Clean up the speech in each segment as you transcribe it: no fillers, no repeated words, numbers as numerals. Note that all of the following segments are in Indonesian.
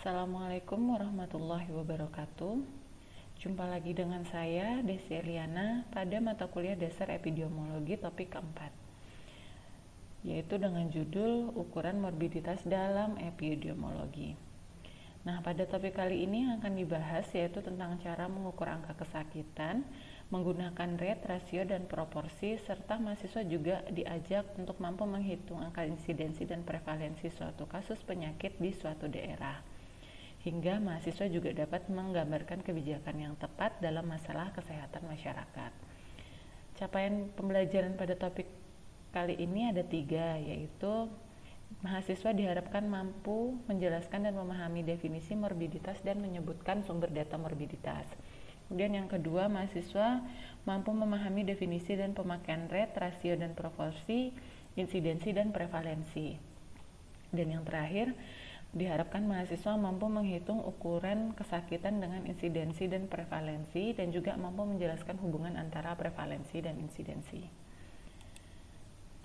Assalamualaikum warahmatullahi wabarakatuh. Jumpa lagi dengan saya, Desi Eliana, pada mata kuliah dasar epidemiologi topik keempat, yaitu dengan judul ukuran morbiditas dalam epidemiologi. Nah, pada topik kali ini yang akan dibahas yaitu tentang cara mengukur angka kesakitan menggunakan rate, rasio, dan proporsi, serta mahasiswa juga diajak untuk mampu menghitung angka insidensi dan prevalensi suatu kasus penyakit di suatu daerah. Hingga mahasiswa juga dapat menggambarkan kebijakan yang tepat dalam masalah kesehatan masyarakat. Capaian pembelajaran pada topik kali ini ada 3, yaitu mahasiswa diharapkan mampu menjelaskan dan memahami definisi morbiditas dan menyebutkan sumber data morbiditas. Kemudian yang kedua, mahasiswa mampu memahami definisi dan pemakaian rate, rasio, dan proporsi, insidensi, dan prevalensi. Dan yang terakhir, diharapkan mahasiswa mampu menghitung ukuran kesakitan dengan insidensi dan prevalensi, dan juga mampu menjelaskan hubungan antara prevalensi dan insidensi.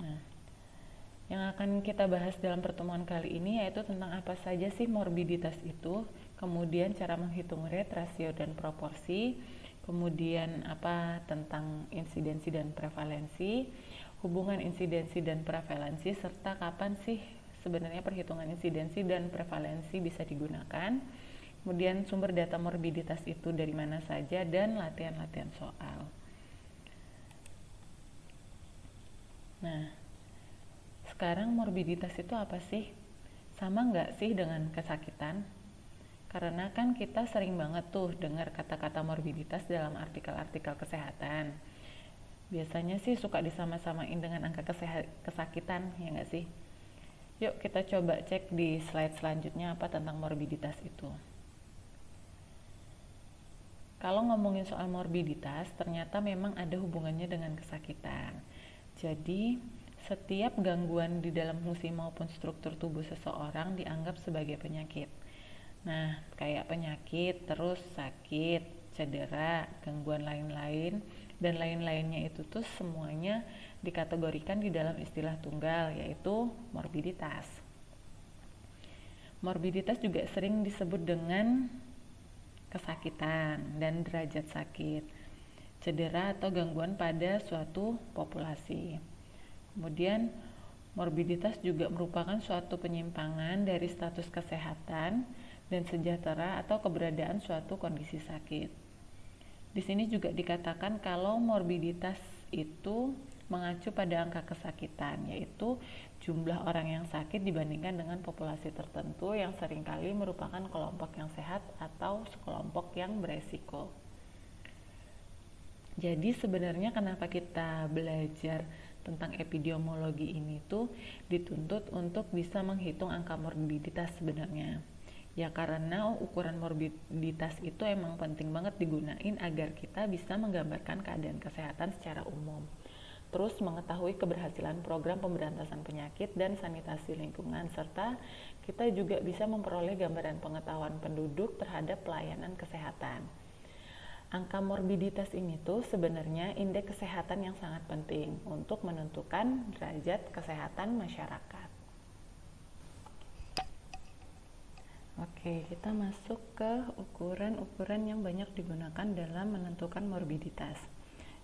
Nah, yang akan kita bahas dalam pertemuan kali ini yaitu tentang apa saja sih morbiditas itu, kemudian cara menghitung rate, rasio, dan proporsi, kemudian apa tentang insidensi dan prevalensi, hubungan insidensi dan prevalensi, serta kapan sih sebenarnya perhitungan insidensi dan prevalensi bisa digunakan, kemudian sumber data morbiditas itu dari mana saja, dan latihan-latihan soal. Nah, sekarang morbiditas itu apa sih? Sama nggak sih dengan kesakitan? Karena kan kita sering banget tuh dengar kata-kata morbiditas dalam artikel-artikel kesehatan. Biasanya sih suka disama-samain dengan angka kesakitan, ya nggak sih? Yuk kita coba cek di slide selanjutnya apa tentang morbiditas itu. Kalau ngomongin soal morbiditas, ternyata memang ada hubungannya dengan kesakitan. Jadi, setiap gangguan di dalam fungsi maupun struktur tubuh seseorang dianggap sebagai penyakit. Nah, kayak penyakit, terus sakit, cedera, gangguan lain-lain, dan lain-lainnya itu tuh semuanya dikategorikan di dalam istilah tunggal, yaitu morbiditas. Morbiditas juga sering disebut dengan kesakitan dan derajat sakit, cedera atau gangguan pada suatu populasi. Kemudian, morbiditas juga merupakan suatu penyimpangan dari status kesehatan dan sejahtera atau keberadaan suatu kondisi sakit. Di sini juga dikatakan kalau morbiditas itu mengacu pada angka kesakitan, yaitu jumlah orang yang sakit dibandingkan dengan populasi tertentu yang seringkali merupakan kelompok yang sehat atau sekelompok yang beresiko. Jadi sebenarnya kenapa kita belajar tentang epidemiologi ini tuh dituntut untuk bisa menghitung angka morbiditas sebenarnya. Ya karena ukuran morbiditas itu emang penting banget digunain agar kita bisa menggambarkan keadaan kesehatan secara umum. Terus mengetahui keberhasilan program pemberantasan penyakit dan sanitasi lingkungan, serta kita juga bisa memperoleh gambaran pengetahuan penduduk terhadap pelayanan kesehatan. Angka morbiditas ini tuh sebenarnya indeks kesehatan yang sangat penting untuk menentukan derajat kesehatan masyarakat. Oke, kita masuk ke ukuran-ukuran yang banyak digunakan dalam menentukan morbiditas.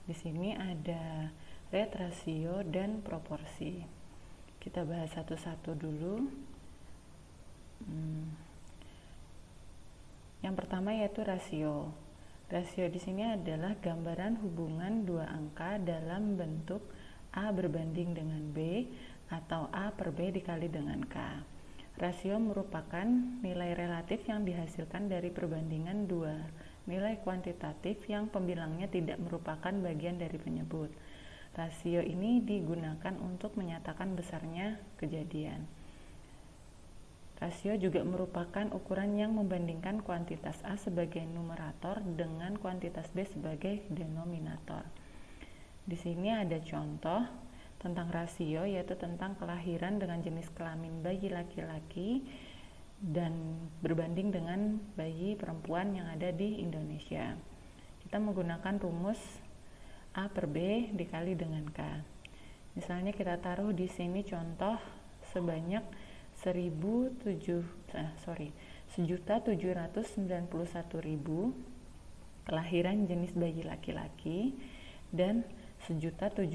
Di sini ada rate, rasio, dan proporsi. Kita bahas satu-satu dulu. Yang pertama yaitu rasio. Rasio di sini adalah gambaran hubungan dua angka dalam bentuk A berbanding dengan B atau A per B dikali dengan K. Rasio merupakan nilai relatif yang dihasilkan dari perbandingan dua nilai kuantitatif yang pembilangnya tidak merupakan bagian dari penyebut. Rasio ini digunakan untuk menyatakan besarnya kejadian. Rasio juga merupakan ukuran yang membandingkan kuantitas A sebagai numerator dengan kuantitas B sebagai denominator. Di sini ada contoh tentang rasio, yaitu tentang kelahiran dengan jenis kelamin bayi laki-laki dan berbanding dengan bayi perempuan yang ada di Indonesia. Kita menggunakan rumus A per B dikali dengan K. Misalnya kita taruh di sini contoh sebanyak 1.791.000 kelahiran jenis bayi laki-laki dan 1.703.000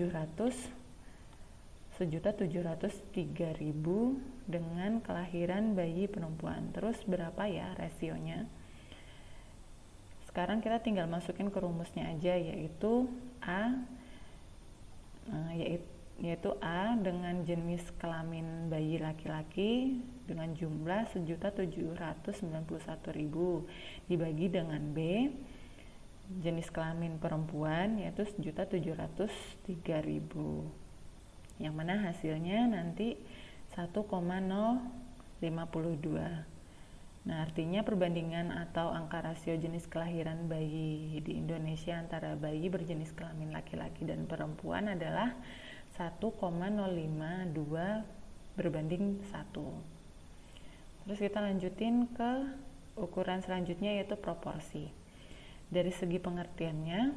dengan kelahiran bayi perempuan. Terus berapa ya rasionya? Sekarang kita tinggal masukin ke rumusnya aja, yaitu A dengan jenis kelamin bayi laki-laki dengan jumlah 1.791.000 dibagi dengan B jenis kelamin perempuan, yaitu 1.703.000, yang mana hasilnya nanti 1,052. Nah, artinya perbandingan atau angka rasio jenis kelahiran bayi di Indonesia antara bayi berjenis kelamin laki-laki dan perempuan adalah 1,052 berbanding 1. Terus kita lanjutin ke ukuran selanjutnya, yaitu proporsi. Dari segi pengertiannya,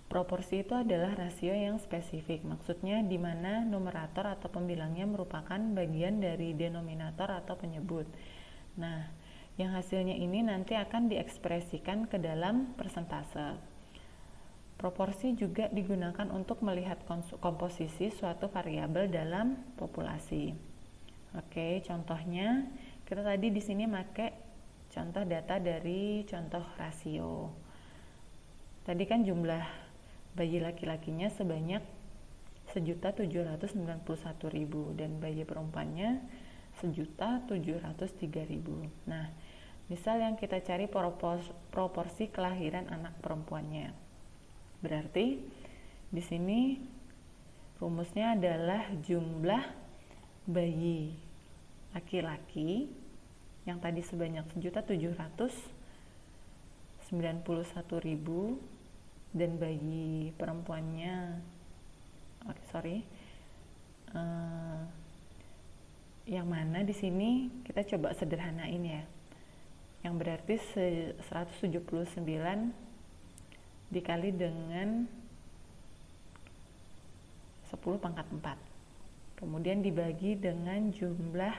proporsi itu adalah rasio yang spesifik, maksudnya di mana numerator atau pembilangnya merupakan bagian dari denominator atau penyebut. Nah, yang hasilnya ini nanti akan diekspresikan ke dalam persentase. Proporsi juga digunakan untuk melihat komposisi suatu variabel dalam populasi. Oke, contohnya kita tadi di sini pakai contoh data dari contoh rasio. Tadi kan jumlah bayi laki-lakinya sebanyak 1.791.000 dan bayi perempuannya 1.703.000. Nah, misal yang kita cari proporsi kelahiran anak perempuannya. Berarti di sini rumusnya adalah jumlah bayi laki-laki yang tadi sebanyak 1.791.000 dan bayi perempuannya yang mana di sini kita coba sederhanain ya, yang berarti 179 dikali dengan 10 pangkat 4, kemudian dibagi dengan jumlah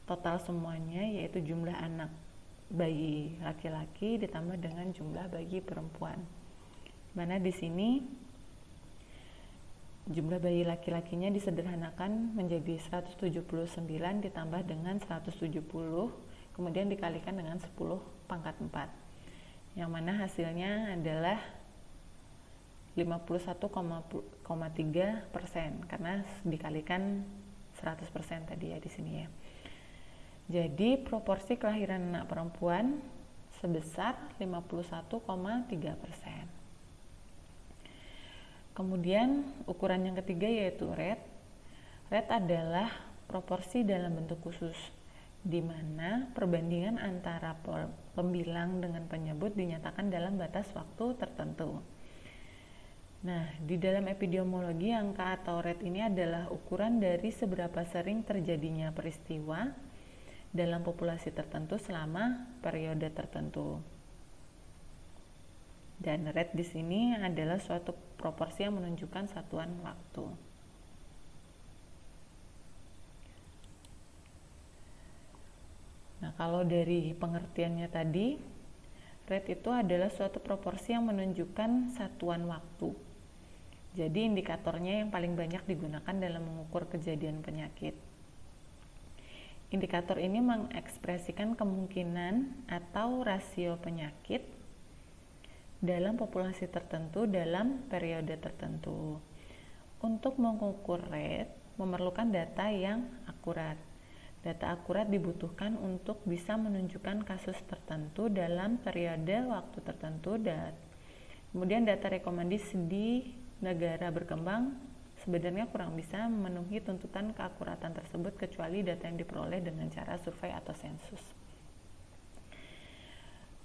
total semuanya, yaitu jumlah anak bayi laki-laki ditambah dengan jumlah bayi perempuan. Mana di sini jumlah bayi laki-lakinya disederhanakan menjadi 179 ditambah dengan 170, kemudian dikalikan dengan 10 pangkat 4. Yang mana hasilnya adalah 51,3% karena dikalikan 100% tadi ya di sini ya. Jadi proporsi kelahiran anak perempuan sebesar 51,3%. Kemudian ukuran yang ketiga yaitu rate. Rate adalah proporsi dalam bentuk khusus, di mana perbandingan antara pembilang dengan penyebut dinyatakan dalam batas waktu tertentu. Nah, di dalam epidemiologi, angka atau rate ini adalah ukuran dari seberapa sering terjadinya peristiwa dalam populasi tertentu selama periode tertentu. Dan rate di sini adalah suatu proporsi yang menunjukkan satuan waktu. Nah, kalau dari pengertiannya tadi, rate itu adalah suatu proporsi yang menunjukkan satuan waktu. Jadi indikatornya yang paling banyak digunakan dalam mengukur kejadian penyakit. Indikator ini mengekspresikan kemungkinan atau rasio penyakit dalam populasi tertentu dalam periode tertentu. Untuk mengukur rate memerlukan data yang akurat. Data akurat dibutuhkan untuk bisa menunjukkan kasus tertentu dalam periode waktu tertentu, dan kemudian data rekomendasi di negara berkembang sebenarnya kurang bisa memenuhi tuntutan keakuratan tersebut kecuali data yang diperoleh dengan cara survei atau sensus.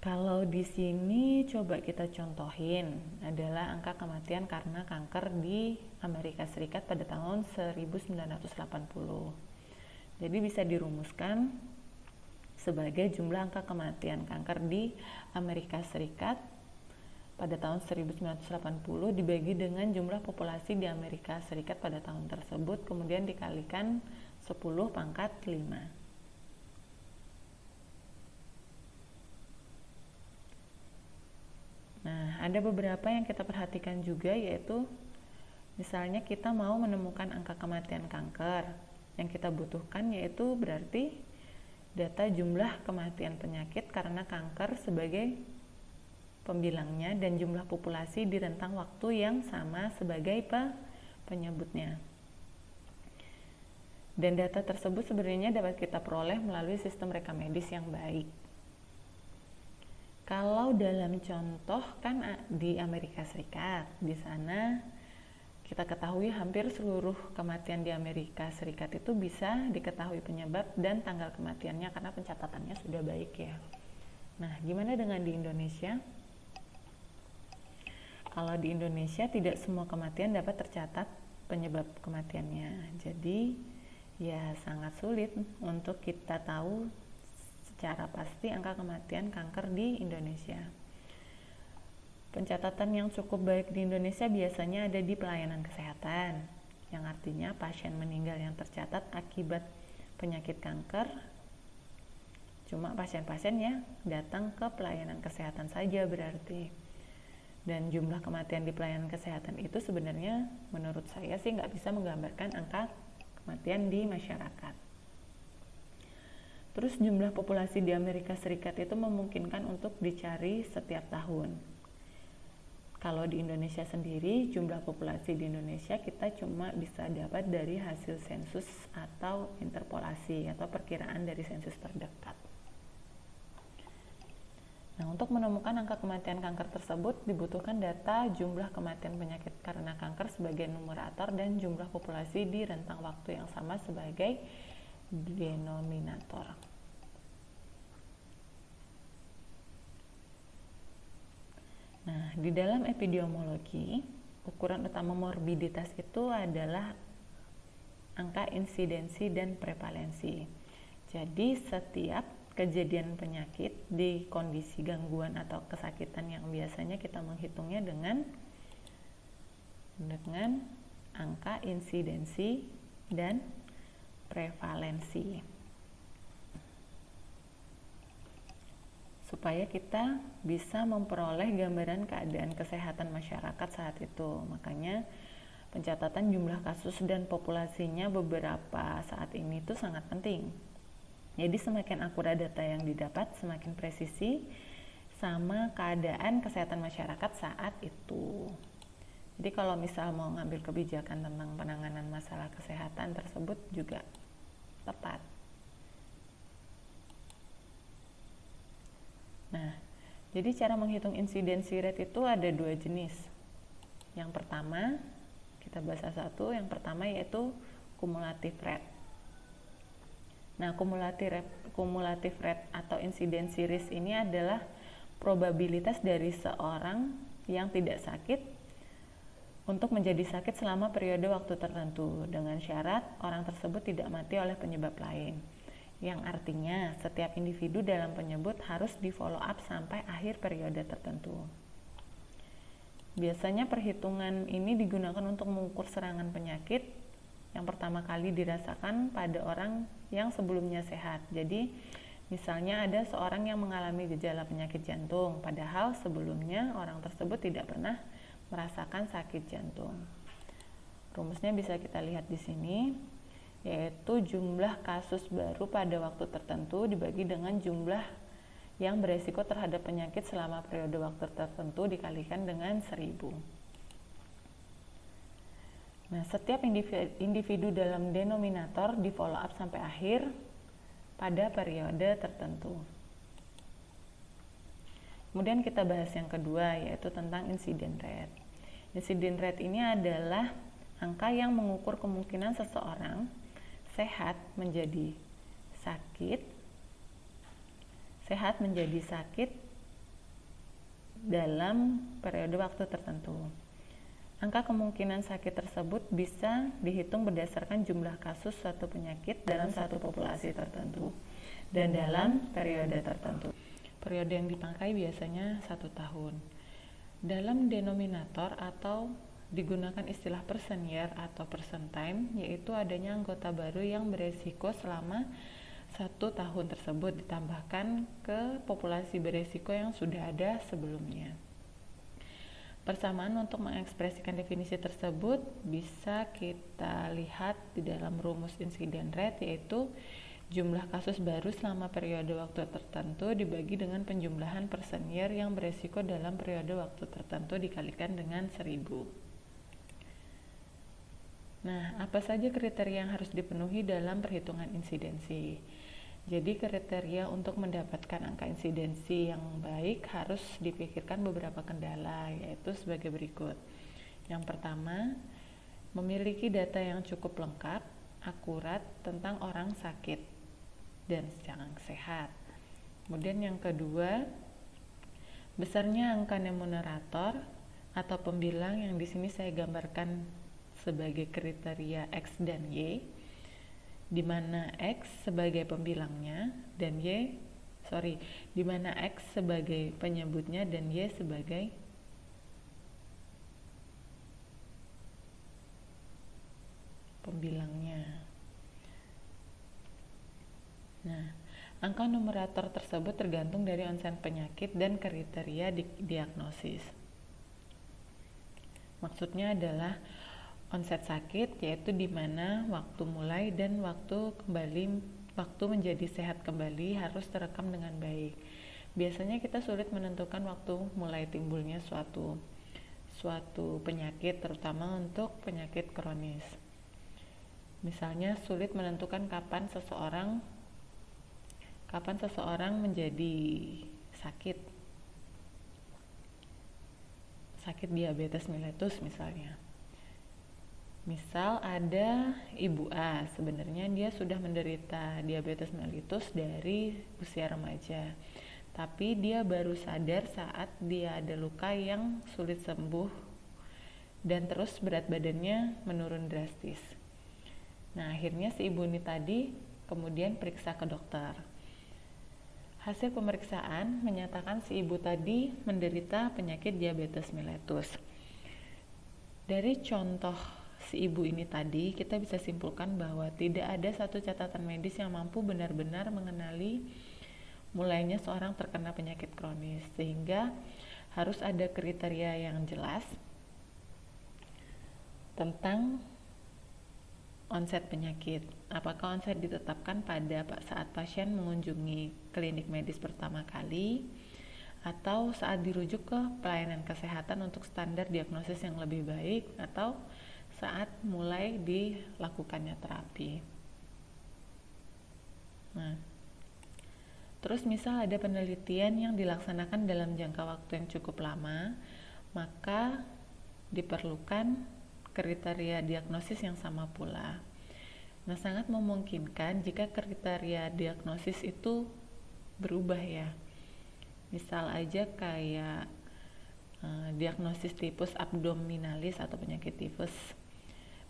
Kalau di sini coba kita contohin adalah angka kematian karena kanker di Amerika Serikat pada tahun 1980. Jadi bisa dirumuskan sebagai jumlah angka kematian kanker di Amerika Serikat pada tahun 1980 dibagi dengan jumlah populasi di Amerika Serikat pada tahun tersebut, kemudian dikalikan 10 pangkat 5. ada beberapa yang kita perhatikan juga, yaitu misalnya kita mau menemukan angka kematian kanker. Yang kita butuhkan yaitu berarti data jumlah kematian penyakit karena kanker sebagai pembilangnya dan jumlah populasi di rentang waktu yang sama sebagai penyebutnya. Dan data tersebut sebenarnya dapat kita peroleh melalui sistem rekam medis yang baik. Kalau dalam contoh kan di Amerika Serikat, di sana kita ketahui hampir seluruh kematian di Amerika Serikat itu bisa diketahui penyebab dan tanggal kematiannya karena pencatatannya sudah baik ya. Nah, gimana dengan di Indonesia? Kalau di Indonesia tidak semua kematian dapat tercatat penyebab kematiannya. Jadi ya sangat sulit untuk kita tahu secara pasti angka kematian kanker di Indonesia. Pencatatan yang cukup baik di Indonesia biasanya ada di pelayanan kesehatan, yang artinya pasien meninggal yang tercatat akibat penyakit kanker cuma pasien-pasien yang datang ke pelayanan kesehatan saja berarti. Dan jumlah kematian di pelayanan kesehatan itu sebenarnya menurut saya sih nggak bisa menggambarkan angka kematian di masyarakat. Terus jumlah populasi di Amerika Serikat itu memungkinkan untuk dicari setiap tahun. Kalau di Indonesia sendiri, jumlah populasi di Indonesia kita cuma bisa dapat dari hasil sensus atau interpolasi atau perkiraan dari sensus terdekat. Nah, untuk menemukan angka kematian kanker tersebut dibutuhkan data jumlah kematian penyakit karena kanker sebagai numerator dan jumlah populasi di rentang waktu yang sama sebagai denominator. Nah, di dalam epidemiologi, ukuran utama morbiditas itu adalah angka insidensi dan prevalensi. Jadi, setiap kejadian penyakit di kondisi gangguan atau kesakitan yang biasanya kita menghitungnya dengan angka insidensi dan prevalensi, supaya kita bisa memperoleh gambaran keadaan kesehatan masyarakat saat itu. Makanya pencatatan jumlah kasus dan populasinya beberapa saat ini itu sangat penting. Jadi semakin akurat data yang didapat, semakin presisi sama keadaan kesehatan masyarakat saat itu. Jadi kalau misal mau ngambil kebijakan tentang penanganan masalah kesehatan tersebut juga tepat. Nah, jadi cara menghitung insidensi rate itu ada dua jenis. Yang pertama, kita bahas satu. Yang pertama yaitu cumulative rate. Nah, cumulative rate atau insidensi risk ini adalah probabilitas dari seorang yang tidak sakit untuk menjadi sakit selama periode waktu tertentu dengan syarat orang tersebut tidak mati oleh penyebab lain, yang artinya setiap individu dalam penyebut harus di follow up sampai akhir periode tertentu. Biasanya perhitungan ini digunakan untuk mengukur serangan penyakit yang pertama kali dirasakan pada orang yang sebelumnya sehat. Jadi misalnya ada seorang yang mengalami gejala penyakit jantung, padahal sebelumnya orang tersebut tidak pernah merasakan sakit jantung. Rumusnya bisa kita lihat di sini, yaitu jumlah kasus baru pada waktu tertentu dibagi dengan jumlah yang beresiko terhadap penyakit selama periode waktu tertentu dikalikan dengan 1000. Nah, setiap individu dalam denominator di follow up sampai akhir pada periode tertentu. Kemudian kita bahas yang kedua, yaitu tentang incident rate. Incident rate ini adalah angka yang mengukur kemungkinan seseorang sehat menjadi sakit dalam periode waktu tertentu. Angka kemungkinan sakit tersebut bisa dihitung berdasarkan jumlah kasus suatu penyakit dalam satu populasi tertentu dan dalam periode tertentu. Periode yang dipakai biasanya 1 tahun. Dalam denominator atau digunakan istilah person year atau person time, yaitu adanya anggota baru yang beresiko selama 1 tahun tersebut ditambahkan ke populasi beresiko yang sudah ada sebelumnya. Persamaan untuk mengekspresikan definisi tersebut bisa kita lihat di dalam rumus insiden rate, yaitu jumlah kasus baru selama periode waktu tertentu dibagi dengan penjumlahan person year yang beresiko dalam periode waktu tertentu dikalikan dengan 1000. Nah, apa saja kriteria yang harus dipenuhi dalam perhitungan insidensi? Jadi kriteria untuk mendapatkan angka insidensi yang baik harus dipikirkan beberapa kendala, yaitu sebagai berikut. Yang pertama, memiliki data yang cukup lengkap, akurat tentang orang sakit dan sedang sehat. Kemudian yang kedua, besarnya angka numerator atau pembilang yang di sini saya gambarkan sebagai kriteria X dan Y, di mana X sebagai pembilangnya dan di mana X sebagai penyebutnya dan Y sebagai pembilangnya. Nah, angka numerator tersebut tergantung dari onset penyakit dan kriteria diagnosis. Maksudnya adalah onset sakit, yaitu di mana waktu mulai dan waktu menjadi sehat kembali harus terekam dengan baik. Biasanya kita sulit menentukan waktu mulai timbulnya suatu penyakit, terutama untuk penyakit kronis. Misalnya sulit menentukan kapan seseorang menjadi sakit diabetes mellitus misalnya. Misal ada ibu A, sebenarnya dia sudah menderita diabetes mellitus dari usia remaja, tapi dia baru sadar saat dia ada luka yang sulit sembuh dan terus berat badannya menurun drastis. Nah, akhirnya si ibu ini tadi kemudian periksa ke dokter. Hasil pemeriksaan menyatakan si ibu tadi menderita penyakit diabetes mellitus. Dari contoh si ibu ini tadi, kita bisa simpulkan bahwa tidak ada satu catatan medis yang mampu benar-benar mengenali mulainya seorang terkena penyakit kronis, sehingga harus ada kriteria yang jelas tentang onset penyakit. Apakah onset ditetapkan pada saat pasien mengunjungi klinik medis pertama kali, atau saat dirujuk ke pelayanan kesehatan untuk standar diagnosis yang lebih baik, atau saat mulai dilakukannya terapi. Nah, terus misal ada penelitian yang dilaksanakan dalam jangka waktu yang cukup lama, maka diperlukan kriteria diagnosis yang sama pula. Nah, sangat memungkinkan jika kriteria diagnosis itu berubah ya. Misal aja kayak diagnosis tifus abdominalis atau penyakit tifus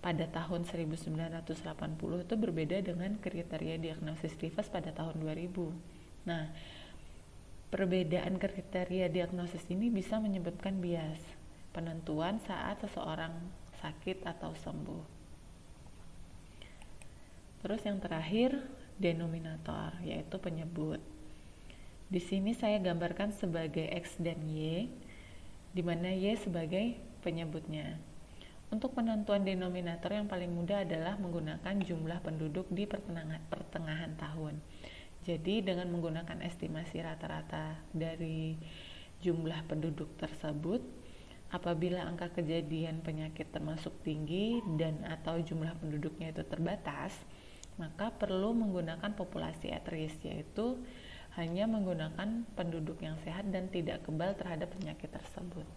pada tahun 1980 itu berbeda dengan kriteria diagnosis tifus pada tahun 2000. Nah, perbedaan kriteria diagnosis ini bisa menyebabkan bias penentuan saat seseorang sakit atau sembuh. Terus yang terakhir, denominator, yaitu penyebut. Di sini saya gambarkan sebagai X dan Y, di mana Y sebagai penyebutnya. Untuk penentuan denominator yang paling mudah adalah menggunakan jumlah penduduk di pertengahan tahun. Jadi dengan menggunakan estimasi rata-rata dari jumlah penduduk tersebut, apabila angka kejadian penyakit termasuk tinggi dan atau jumlah penduduknya itu terbatas, maka perlu menggunakan populasi at risk, yaitu hanya menggunakan penduduk yang sehat dan tidak kebal terhadap penyakit tersebut.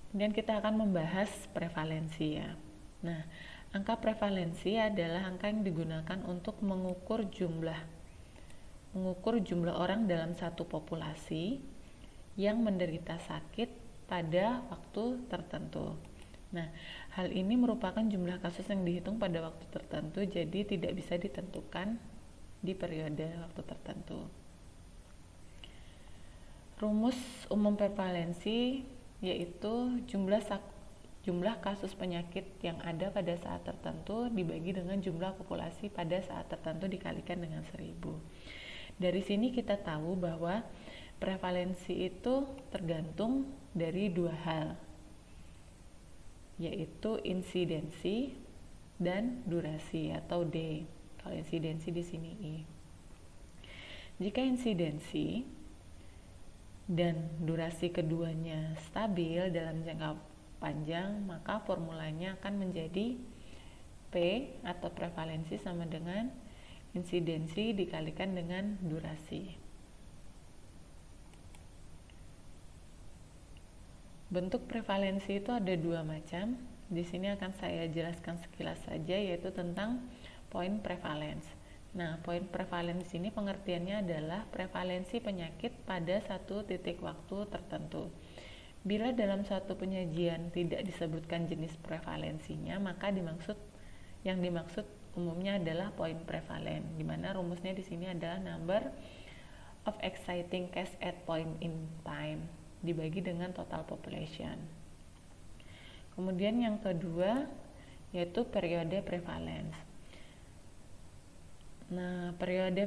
Kemudian kita akan membahas prevalensi ya. Nah, angka prevalensi adalah angka yang digunakan untuk mengukur jumlah orang dalam satu populasi yang menderita sakit pada waktu tertentu. Nah, hal ini merupakan jumlah kasus yang dihitung pada waktu tertentu, jadi tidak bisa ditentukan di periode waktu tertentu. Rumus umum prevalensi yaitu jumlah kasus penyakit yang ada pada saat tertentu dibagi dengan jumlah populasi pada saat tertentu dikalikan dengan 1000. Dari sini kita tahu bahwa Prevalensi itu tergantung dari dua hal, yaitu insidensi dan durasi atau D. Kalau insidensi di sini I. Jika insidensi dan durasi keduanya stabil dalam jangka panjang, maka formulanya akan menjadi P atau prevalensi sama dengan insidensi dikalikan dengan durasi. Bentuk prevalensi itu ada dua macam. Di sini akan saya jelaskan sekilas saja, yaitu tentang point prevalence. Nah, point prevalence ini pengertiannya adalah prevalensi penyakit pada satu titik waktu tertentu. Bila dalam suatu penyajian tidak disebutkan jenis prevalensinya, maka yang dimaksud umumnya adalah point prevalent, di mana rumusnya di sini adalah number of exciting case at point in time dibagi dengan total population. Kemudian yang kedua yaitu periode prevalence. Nah, periode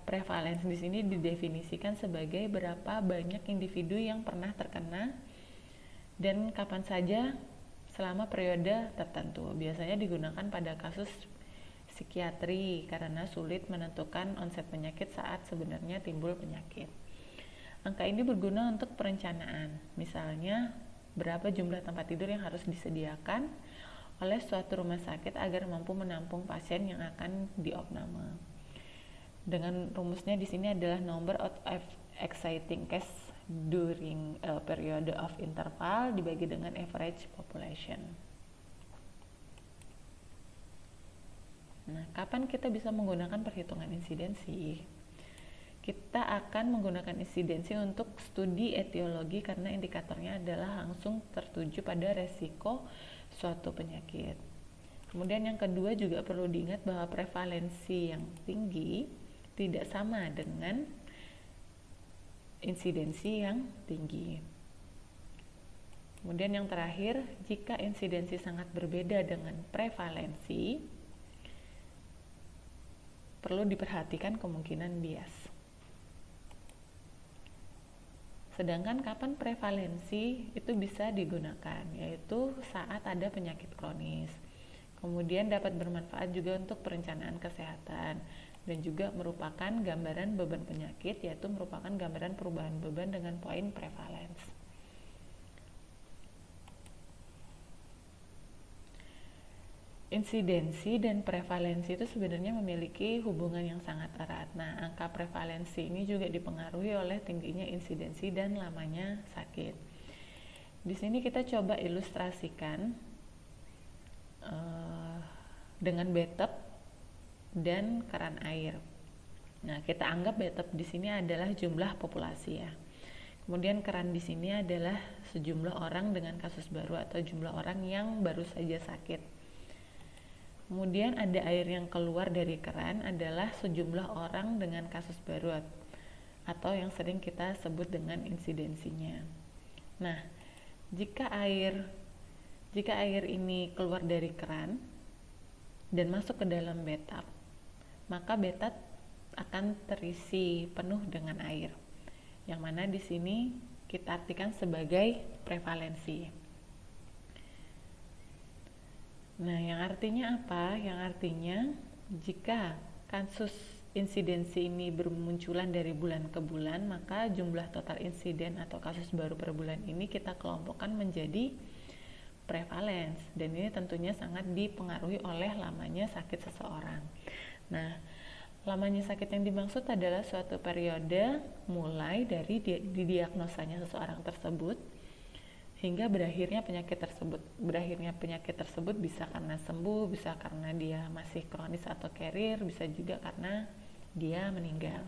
prevalence di sini didefinisikan sebagai berapa banyak individu yang pernah terkena dan kapan saja selama periode tertentu. Biasanya digunakan pada kasus psikiatri karena sulit menentukan onset penyakit saat sebenarnya timbul penyakit. Angka ini berguna untuk perencanaan, misalnya berapa jumlah tempat tidur yang harus disediakan oleh suatu rumah sakit agar mampu menampung pasien yang akan diopname. Dengan rumusnya di sini adalah number of exciting case during a period of interval dibagi dengan average population. Nah, kapan kita bisa menggunakan perhitungan insidensi? Kita akan menggunakan insidensi untuk studi etiologi karena indikatornya adalah langsung tertuju pada resiko suatu penyakit. Kemudian yang kedua juga perlu diingat bahwa prevalensi yang tinggi tidak sama dengan insidensi yang tinggi. Kemudian yang terakhir, jika insidensi sangat berbeda dengan prevalensi, perlu diperhatikan kemungkinan bias. Sedangkan kapan prevalensi itu bisa digunakan, yaitu saat ada penyakit kronis. Kemudian dapat bermanfaat juga untuk perencanaan kesehatan dan juga merupakan gambaran beban penyakit, yaitu merupakan gambaran perubahan beban dengan poin prevalence. Insidensi dan prevalensi itu sebenarnya memiliki hubungan yang sangat erat. Nah, angka prevalensi ini juga dipengaruhi oleh tingginya insidensi dan lamanya sakit. Di sini kita coba ilustrasikan dengan bathtub dan keran air. Nah, kita anggap bathtub di sini adalah jumlah populasi ya. Kemudian keran di sini adalah sejumlah orang dengan kasus baru atau jumlah orang yang baru saja sakit. Kemudian ada air yang keluar dari keran adalah sejumlah orang dengan kasus baru atau yang sering kita sebut dengan insidensinya. Nah, jika air ini keluar dari keran dan masuk ke dalam bathtub, maka bathtub akan terisi penuh dengan air. Yang mana di sini kita artikan sebagai prevalensi. Nah, yang artinya apa? Yang artinya jika kasus insidensi ini bermunculan dari bulan ke bulan, maka jumlah total insiden atau kasus baru per bulan ini kita kelompokkan menjadi prevalence, dan ini tentunya sangat dipengaruhi oleh lamanya sakit seseorang. Nah, lamanya sakit yang dimaksud adalah suatu periode mulai dari didiagnosanya seseorang tersebut hingga berakhirnya penyakit tersebut bisa karena sembuh, bisa karena dia masih kronis atau carrier, bisa juga karena dia meninggal.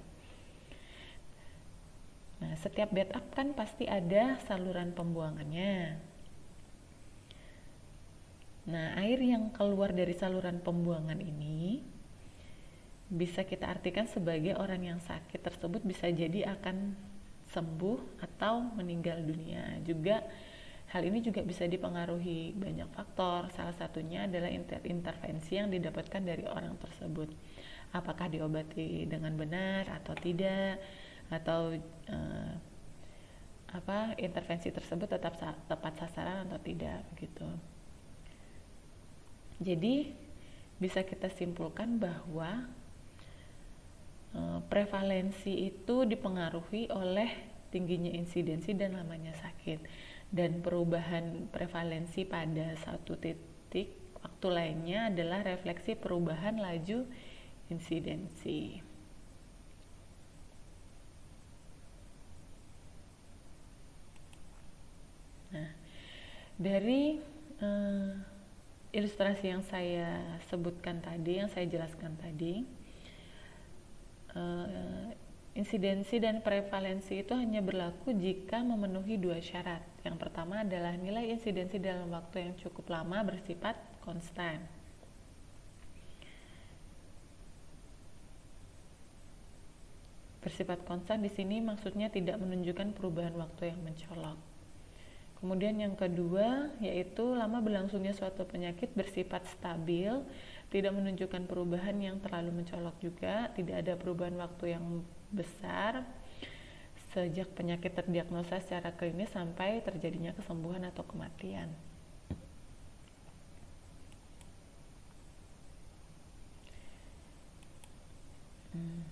Nah, setiap bathtub kan pasti ada saluran pembuangannya. Nah, air yang keluar dari saluran pembuangan ini bisa kita artikan sebagai orang yang sakit tersebut bisa jadi akan sembuh atau meninggal dunia. Hal ini juga bisa dipengaruhi banyak faktor, salah satunya adalah intervensi yang didapatkan dari orang tersebut. Apakah diobati dengan benar atau tidak, atau intervensi tersebut tetap tepat sasaran atau tidak gitu. Jadi bisa kita simpulkan bahwa prevalensi itu dipengaruhi oleh tingginya insidensi dan lamanya sakit, dan perubahan prevalensi pada satu titik waktu lainnya adalah refleksi perubahan laju insidensi. Nah, dari ilustrasi yang saya sebutkan tadi, yang saya jelaskan tadi, insidensi dan prevalensi itu hanya berlaku jika memenuhi dua syarat. Yang pertama adalah nilai insidensi dalam waktu yang cukup lama bersifat konstan. Bersifat konstan di sini maksudnya tidak menunjukkan perubahan waktu yang mencolok. Kemudian yang kedua yaitu lama berlangsungnya suatu penyakit bersifat stabil, tidak menunjukkan perubahan yang terlalu mencolok juga, tidak ada perubahan waktu yang besar sejak penyakit terdiagnosa secara klinis sampai terjadinya kesembuhan atau kematian.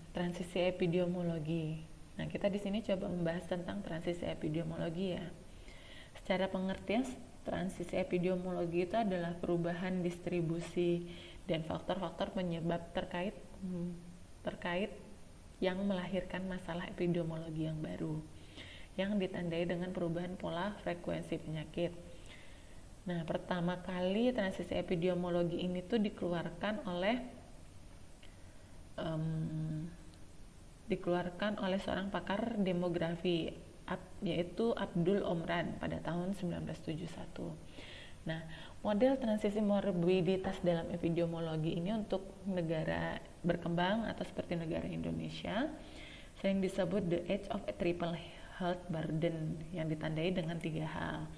Transisi epidemiologi. Nah, kita di sini coba membahas tentang transisi epidemiologi ya. Secara pengertian, transisi epidemiologi itu adalah perubahan distribusi dan faktor-faktor penyebab terkait yang melahirkan masalah epidemiologi yang baru, yang ditandai dengan perubahan pola frekuensi penyakit. Nah, pertama kali transisi epidemiologi ini tuh dikeluarkan oleh seorang pakar demografi, yaitu Abdul Omran pada tahun 1971. Nah, model transisi morbiditas dalam epidemiologi ini untuk negara berkembang atau seperti negara Indonesia sering disebut the age of a triple health burden, yang ditandai dengan 3 hal.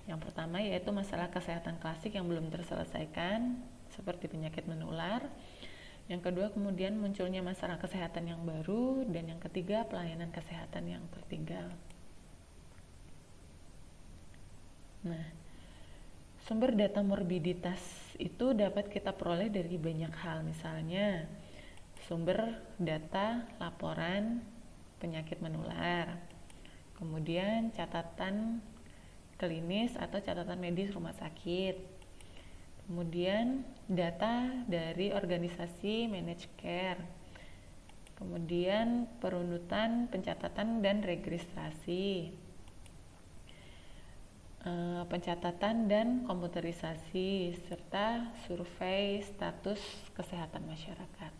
Yang pertama yaitu masalah kesehatan klasik yang belum terselesaikan seperti penyakit menular. Yang kedua kemudian munculnya masalah kesehatan yang baru, dan yang ketiga pelayanan kesehatan yang tertinggal. Nah, sumber data morbiditas itu dapat kita peroleh dari banyak hal, misalnya sumber data laporan penyakit menular, kemudian catatan klinis atau catatan medis rumah sakit, kemudian data dari organisasi managed care, kemudian perunutan, pencatatan dan registrasi, pencatatan dan komputerisasi, serta survei status kesehatan masyarakat.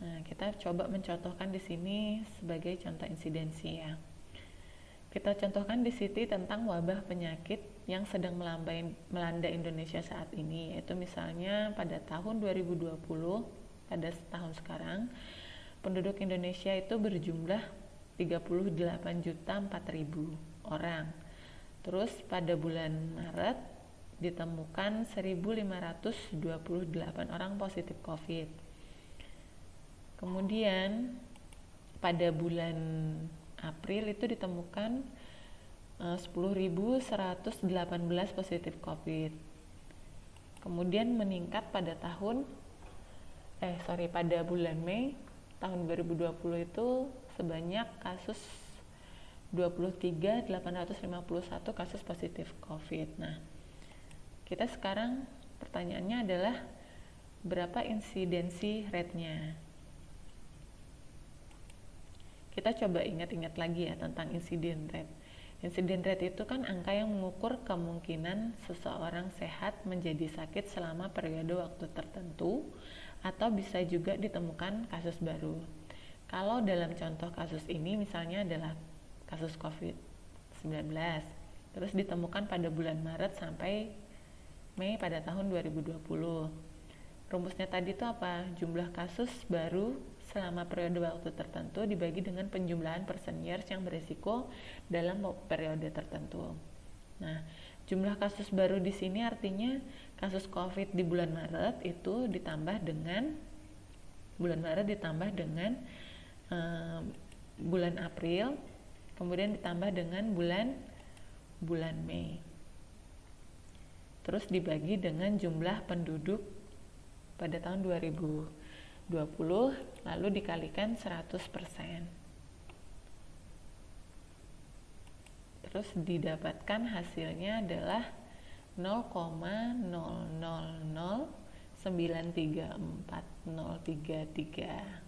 Nah, kita coba mencontohkan di sini sebagai contoh insidensi ya. Kita contohkan di sini tentang wabah penyakit yang sedang melanda Indonesia saat ini, yaitu misalnya pada tahun 2020, pada tahun sekarang, penduduk Indonesia itu berjumlah 38.004.000 orang. Terus pada bulan Maret ditemukan 1.528 orang positif COVID. Kemudian pada bulan April itu ditemukan 10.118 positif COVID. Kemudian meningkat pada pada bulan Mei tahun 2020 itu sebanyak kasus 23.851 kasus positif COVID. Nah, kita sekarang pertanyaannya adalah berapa insidensi rate-nya? Kita coba ingat-ingat lagi ya tentang incident rate. Incident rate itu kan angka yang mengukur kemungkinan seseorang sehat menjadi sakit selama periode waktu tertentu, atau bisa juga ditemukan kasus baru. Kalau dalam contoh kasus ini misalnya adalah kasus COVID-19, terus ditemukan pada bulan Maret sampai Mei pada tahun 2020. Rumusnya tadi itu apa? Jumlah kasus baru selama periode waktu tertentu dibagi dengan penjumlahan person years yang berisiko dalam periode tertentu. Nah, jumlah kasus baru di sini artinya kasus COVID di bulan Maret itu ditambah dengan bulan Maret ditambah dengan bulan April, kemudian ditambah dengan bulan Mei. Terus dibagi dengan jumlah penduduk pada tahun 2020, lalu dikalikan 100%. Terus didapatkan hasilnya adalah 0,00934033.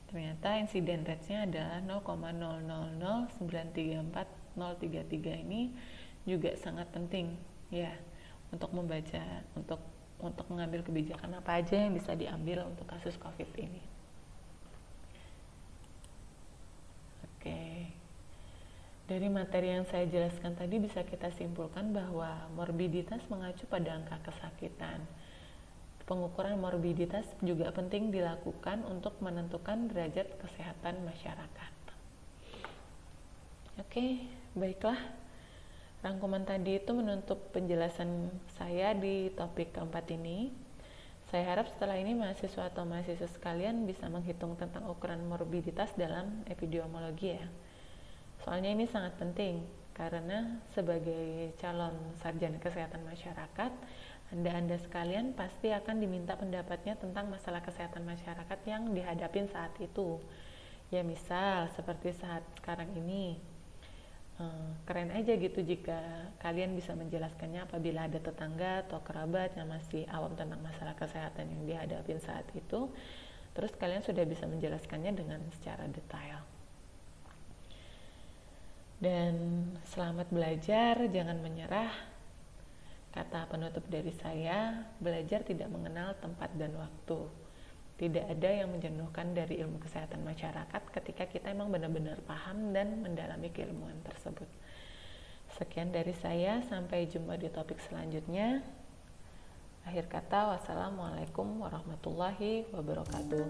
Ternyata insiden rate-nya adalah 0,00093433. Ini juga sangat penting ya untuk membaca, untuk mengambil kebijakan apa aja yang bisa diambil untuk kasus COVID ini. Oke. Dari materi yang saya jelaskan tadi bisa kita simpulkan bahwa morbiditas mengacu pada angka kesakitan. Pengukuran morbiditas juga penting dilakukan untuk menentukan derajat kesehatan masyarakat. Oke, baiklah. Rangkuman tadi itu menutup penjelasan saya di topik keempat ini. Saya harap setelah ini mahasiswa atau mahasiswa sekalian bisa menghitung tentang ukuran morbiditas dalam epidemiologi ya. Soalnya ini sangat penting karena sebagai calon sarjana kesehatan masyarakat, Anda sekalian pasti akan diminta pendapatnya tentang masalah kesehatan masyarakat yang dihadapin saat itu. Ya misal seperti saat sekarang ini, keren aja gitu jika kalian bisa menjelaskannya apabila ada tetangga atau kerabat yang masih awam tentang masalah kesehatan yang dihadapin saat itu, terus kalian sudah bisa menjelaskannya dengan secara detail. Dan selamat belajar, jangan menyerah. Kata penutup dari saya, belajar tidak mengenal tempat dan waktu. Tidak ada yang menjenuhkan dari ilmu kesehatan masyarakat ketika kita emang benar-benar paham dan mendalami keilmuan tersebut. Sekian dari saya, sampai jumpa di topik selanjutnya. Akhir kata, wassalamualaikum warahmatullahi wabarakatuh.